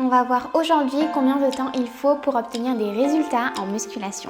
On va voir aujourd'hui combien de temps il faut pour obtenir des résultats en musculation.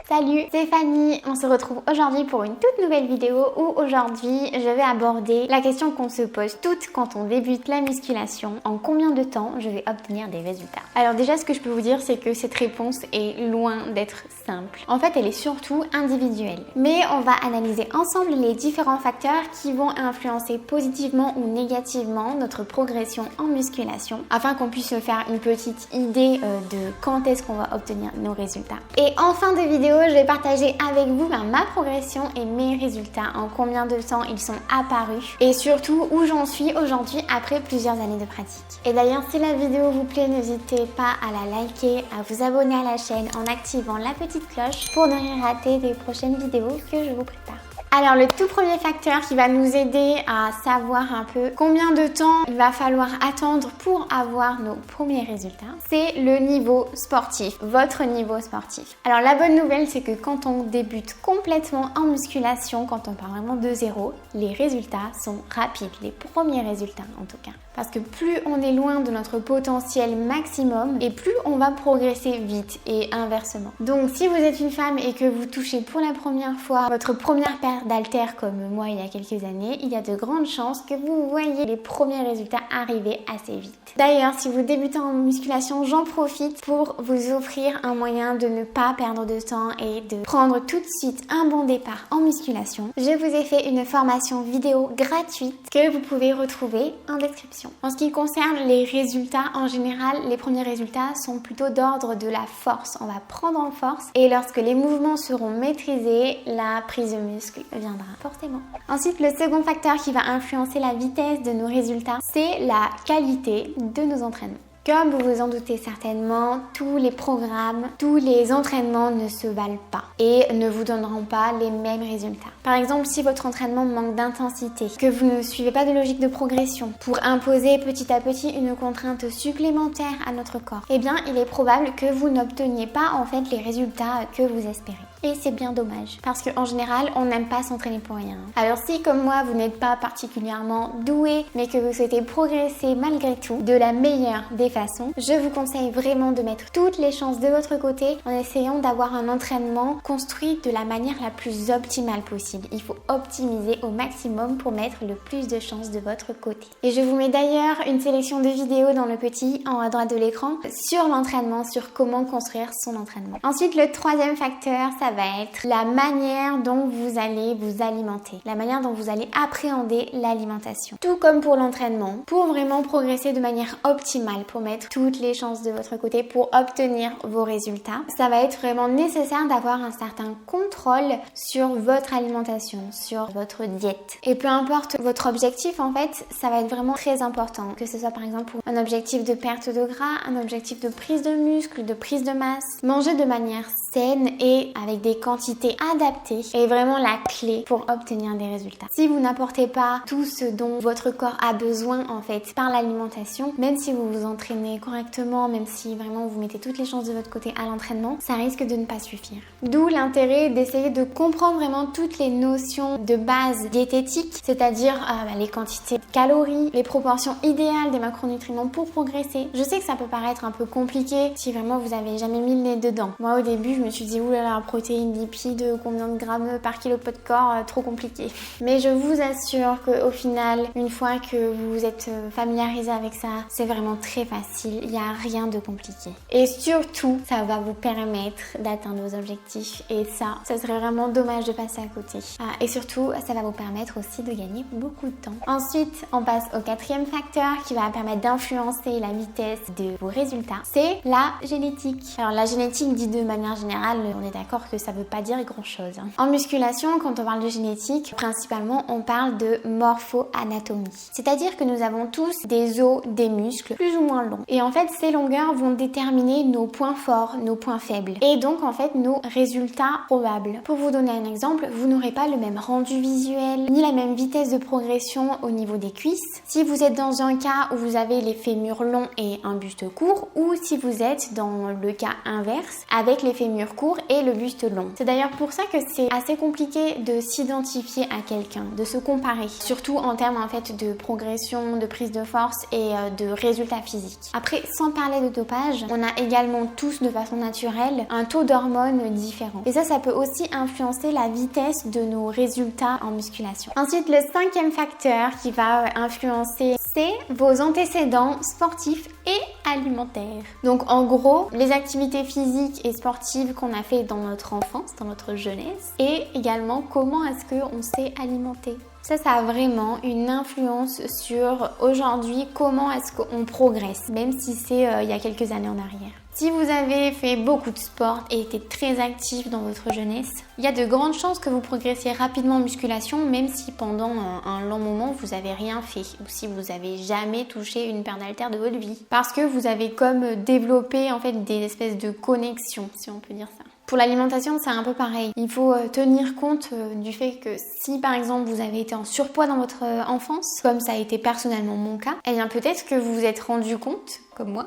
Salut, c'est Fanny, on se retrouve aujourd'hui pour une toute nouvelle vidéo où aujourd'hui je vais aborder la question qu'on se pose toutes quand on débute la musculation: en combien de temps je vais obtenir des résultats. Alors déjà, ce que je peux vous dire, c'est que cette réponse est loin d'être simple. En fait, elle est surtout individuelle. Mais on va analyser ensemble les différents facteurs qui vont influencer positivement ou négativement notre progression en musculation afin qu'on puisse se faire une petite idée de quand est-ce qu'on va obtenir nos résultats. Et en fin de vidéo, je vais partager avec vous ma progression et mes résultats, en combien de temps ils sont apparus et surtout où j'en suis aujourd'hui après plusieurs années de pratique. Et d'ailleurs, si la vidéo vous plaît, n'hésitez pas à la liker, à vous abonner à la chaîne en activant la petite cloche pour ne rien rater des prochaines vidéos que je vous prépare. Alors le tout premier facteur qui va nous aider à savoir un peu combien de temps il va falloir attendre pour avoir nos premiers résultats, c'est le niveau sportif, votre niveau sportif. Alors la bonne nouvelle, c'est que quand on débute complètement en musculation, quand on part vraiment de zéro, les résultats sont rapides, les premiers résultats en tout cas. Parce que plus on est loin de notre potentiel maximum et plus on va progresser vite et inversement. Donc si vous êtes une femme et que vous touchez pour la première fois votre première paire d'haltères comme moi il y a quelques années, il y a de grandes chances que vous voyez les premiers résultats arriver assez vite. D'ailleurs, si vous débutez en musculation, j'en profite pour vous offrir un moyen de ne pas perdre de temps et de prendre tout de suite un bon départ en musculation. Je vous ai fait une formation vidéo gratuite que vous pouvez retrouver en description. En ce qui concerne les résultats, en général, les premiers résultats sont plutôt d'ordre de la force. On va prendre en force et lorsque les mouvements seront maîtrisés, la prise de muscle viendra forcément. Ensuite, le second facteur qui va influencer la vitesse de nos résultats, c'est la qualité de nos entraînements. Comme vous vous en doutez certainement, tous les programmes, tous les entraînements ne se valent pas et ne vous donneront pas les mêmes résultats. Par exemple, si votre entraînement manque d'intensité, que vous ne suivez pas de logique de progression pour imposer petit à petit une contrainte supplémentaire à notre corps, eh bien, il est probable que vous n'obteniez pas en fait les résultats que vous espérez. Et c'est bien dommage, parce qu'en général, on n'aime pas s'entraîner pour rien. Alors si, comme moi, vous n'êtes pas particulièrement doué, mais que vous souhaitez progresser malgré tout de la meilleure des façons, je vous conseille vraiment de mettre toutes les chances de votre côté en essayant d'avoir un entraînement construit de la manière la plus optimale possible. Il faut optimiser au maximum pour mettre le plus de chances de votre côté. Et je vous mets d'ailleurs une sélection de vidéos dans le petit en haut à droite de l'écran sur l'entraînement, sur comment construire son entraînement. Ensuite, le troisième facteur, ça va être la manière dont vous allez vous alimenter, la manière dont vous allez appréhender l'alimentation. Tout comme pour l'entraînement, pour vraiment progresser de manière optimale, pour mettre toutes les chances de votre côté pour obtenir vos résultats, ça va être vraiment nécessaire d'avoir un certain contrôle sur votre alimentation, sur votre diète. Et peu importe votre objectif, en fait, ça va être vraiment très important, que ce soit par exemple pour un objectif de perte de gras, un objectif de prise de muscle, de prise de masse. Manger de manière saine et avec des quantités adaptées est vraiment la clé pour obtenir des résultats. Si vous n'apportez pas tout ce dont votre corps a besoin en fait par l'alimentation, même si vous vous entraînez correctement, même si vraiment vous mettez toutes les chances de votre côté à l'entraînement, ça risque de ne pas suffire. D'où l'intérêt d'essayer de comprendre vraiment toutes les notions de base diététique, c'est-à-dire les quantités de calories, les proportions idéales des macronutriments pour progresser. Je sais que ça peut paraître un peu compliqué si vraiment vous avez jamais mis le nez dedans. Moi au début je me suis dit oulala, protéines, lipides, combien de grammes par kilo poids de corps, trop compliqué. Mais je vous assure qu'au final, une fois que vous êtes familiarisé avec ça, c'est vraiment très facile, il n'y a rien de compliqué. Et surtout, ça va vous permettre d'atteindre vos objectifs et ça serait vraiment dommage de passer à côté. Et surtout, ça va vous permettre aussi de gagner beaucoup de temps. Ensuite, on passe au quatrième facteur qui va permettre d'influencer la vitesse de vos résultats, c'est la génétique. Alors la génétique dit de manière générale, on est d'accord que ça veut pas dire grand chose. En musculation, quand on parle de génétique, principalement on parle de morpho-anatomie. C'est-à-dire que nous avons tous des os, des muscles plus ou moins longs. Et en fait, ces longueurs vont déterminer nos points forts, nos points faibles. Et donc en fait, nos résultats probables. Pour vous donner un exemple, vous n'aurez pas le même rendu visuel, ni la même vitesse de progression au niveau des cuisses. Si vous êtes dans un cas où vous avez les fémurs longs et un buste court, ou si vous êtes dans le cas inverse, avec les fémurs courts et le buste long. C'est d'ailleurs pour ça que c'est assez compliqué de s'identifier à quelqu'un, de se comparer, surtout en termes en fait de progression, de prise de force et de résultats physiques. Après, sans parler de dopage, on a également tous de façon naturelle un taux d'hormones différent. Et ça peut aussi influencer la vitesse de nos résultats en musculation. Ensuite, le 5e facteur qui va influencer, c'est vos antécédents sportifs et alimentaires. Donc en gros, les activités physiques et sportives qu'on a fait dans notre enfance, dans notre jeunesse, et également comment est-ce qu'on s'est alimenté. Ça a vraiment une influence sur aujourd'hui comment est-ce qu'on progresse, même si c'est il y a quelques années en arrière. Si vous avez fait beaucoup de sport et été très actif dans votre jeunesse, il y a de grandes chances que vous progressiez rapidement en musculation, même si pendant un long moment vous n'avez rien fait ou si vous n'avez jamais touché une paire d'haltères de votre vie. Parce que vous avez comme développé en fait des espèces de connexions, si on peut dire ça. Pour l'alimentation, c'est un peu pareil. Il faut tenir compte du fait que si par exemple vous avez été en surpoids dans votre enfance, comme ça a été personnellement mon cas, eh bien peut-être que vous vous êtes rendu compte, comme moi,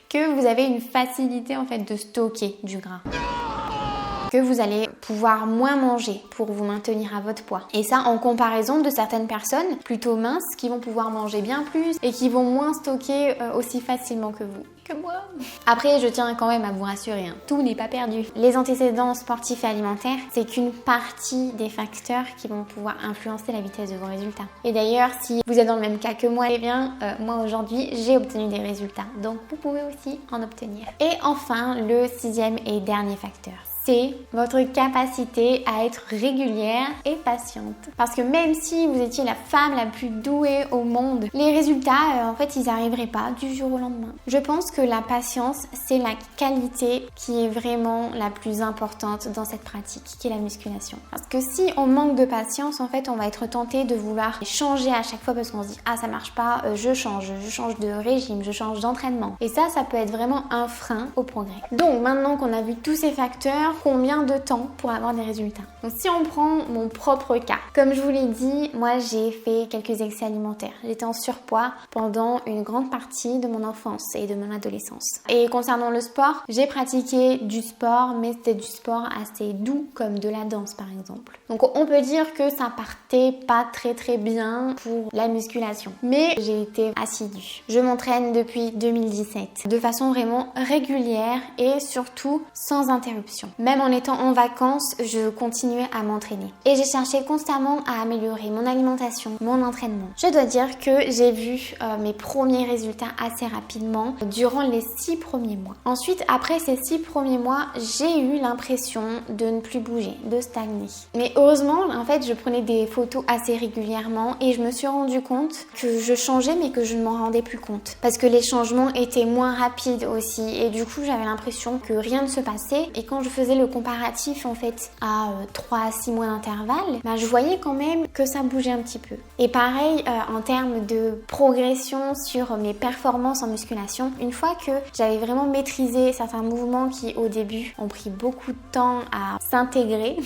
que vous avez une facilité en fait de stocker du gras. Que vous allez pouvoir moins manger pour vous maintenir à votre poids. Et ça en comparaison de certaines personnes plutôt minces qui vont pouvoir manger bien plus et qui vont moins stocker aussi facilement que vous. Que moi. Après, je tiens quand même à vous rassurer, tout n'est pas perdu. Les antécédents sportifs et alimentaires, c'est qu'une partie des facteurs qui vont pouvoir influencer la vitesse de vos résultats. Et d'ailleurs, si vous êtes dans le même cas que moi, eh bien, moi aujourd'hui, j'ai obtenu des résultats. Donc, vous pouvez aussi en obtenir. Et enfin, le 6e et dernier facteur, c'est votre capacité à être régulière et patiente. Parce que même si vous étiez la femme la plus douée au monde, les résultats, en fait, ils n'arriveraient pas du jour au lendemain. Je pense que la patience, c'est la qualité qui est vraiment la plus importante dans cette pratique, qui est la musculation. Parce que si on manque de patience, en fait, on va être tenté de vouloir changer à chaque fois parce qu'on se dit « Ah, ça marche pas, je change de régime, je change d'entraînement. » Et ça peut être vraiment un frein au progrès. Donc, maintenant qu'on a vu tous ces facteurs, combien de temps pour avoir des résultats? Donc si on prend mon propre cas, comme je vous l'ai dit, moi j'ai fait quelques excès alimentaires. J'étais en surpoids pendant une grande partie de mon enfance et de mon adolescence. Et concernant le sport, j'ai pratiqué du sport, mais c'était du sport assez doux, comme de la danse par exemple. Donc on peut dire que ça partait pas très bien pour la musculation. Mais j'ai été assidue. Je m'entraîne depuis 2017, de façon vraiment régulière et surtout sans interruption. Même en étant en vacances, je continuais à m'entraîner. Et j'ai cherché constamment à améliorer mon alimentation, mon entraînement. Je dois dire que j'ai vu mes premiers résultats assez rapidement durant les 6 premiers mois. Ensuite, après ces 6 premiers mois, j'ai eu l'impression de ne plus bouger, de stagner. Mais heureusement, en fait, je prenais des photos assez régulièrement et je me suis rendu compte que je changeais mais que je ne m'en rendais plus compte. Parce que les changements étaient moins rapides aussi et du coup, j'avais l'impression que rien ne se passait. Et quand je faisais le comparatif en fait à 3 à 6 mois d'intervalle, je voyais quand même que ça bougeait un petit peu. Et pareil en termes de progression sur mes performances en musculation, une fois que j'avais vraiment maîtrisé certains mouvements qui au début ont pris beaucoup de temps à s'intégrer,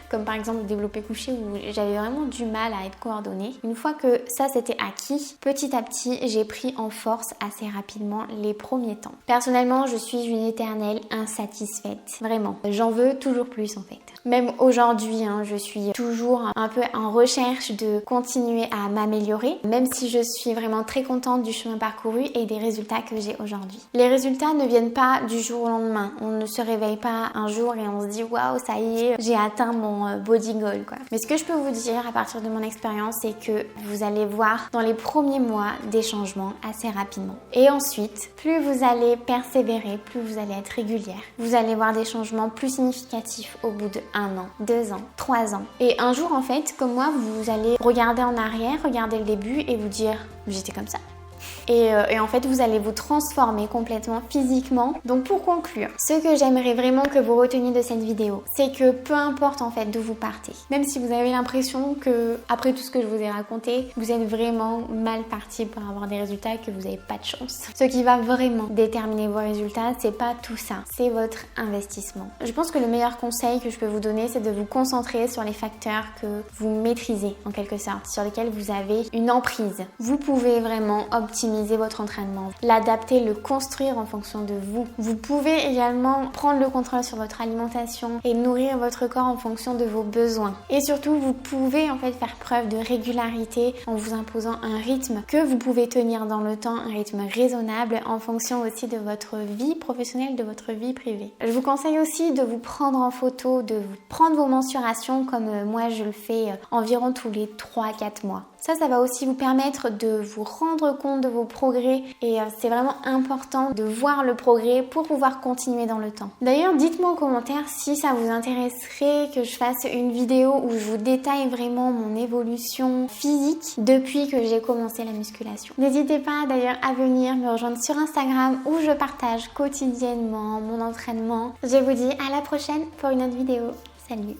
comme par exemple le développé couché où j'avais vraiment du mal à être coordonnée. Une fois que ça c'était acquis, petit à petit j'ai pris en force assez rapidement les premiers temps. Personnellement, je suis une éternelle insatisfaite. Vraiment, j'en veux toujours plus en fait. Même aujourd'hui, je suis toujours un peu en recherche de continuer à m'améliorer, même si je suis vraiment très contente du chemin parcouru et des résultats que j'ai aujourd'hui. Les résultats ne viennent pas du jour au lendemain. On ne se réveille pas un jour et on se dit waouh, ça y est, j'ai atteint mon body goal quoi. Mais ce que je peux vous dire à partir de mon expérience, c'est que vous allez voir dans les premiers mois des changements assez rapidement. Et ensuite, plus vous allez persévérer, plus vous allez être régulière, vous allez voir des changements plus significatifs au bout de 1 an, 2 ans, 3 ans. Et un jour en fait, comme moi, vous allez regarder en arrière, regarder le début et vous dire j'étais comme ça. Et en fait, vous allez vous transformer complètement physiquement. Donc pour conclure, ce que j'aimerais vraiment que vous reteniez de cette vidéo, c'est que peu importe en fait d'où vous partez, même si vous avez l'impression que après tout ce que je vous ai raconté, vous êtes vraiment mal parti pour avoir des résultats et que vous n'avez pas de chance. Ce qui va vraiment déterminer vos résultats, c'est pas tout ça, c'est votre investissement. Je pense que le meilleur conseil que je peux vous donner, c'est de vous concentrer sur les facteurs que vous maîtrisez en quelque sorte, sur lesquels vous avez une emprise. Vous pouvez vraiment optimiser optimiser votre entraînement, l'adapter, le construire en fonction de vous. Vous pouvez également prendre le contrôle sur votre alimentation et nourrir votre corps en fonction de vos besoins. Et surtout, vous pouvez en fait faire preuve de régularité en vous imposant un rythme que vous pouvez tenir dans le temps, un rythme raisonnable en fonction aussi de votre vie professionnelle, de votre vie privée. Je vous conseille aussi de vous prendre en photo, de vous prendre vos mensurations comme moi je le fais environ tous les 3-4 mois. Ça va aussi vous permettre de vous rendre compte de vos progrès et c'est vraiment important de voir le progrès pour pouvoir continuer dans le temps. D'ailleurs, dites-moi en commentaire si ça vous intéresserait que je fasse une vidéo où je vous détaille vraiment mon évolution physique depuis que j'ai commencé la musculation. N'hésitez pas d'ailleurs à venir me rejoindre sur Instagram où je partage quotidiennement mon entraînement. Je vous dis à la prochaine pour une autre vidéo. Salut!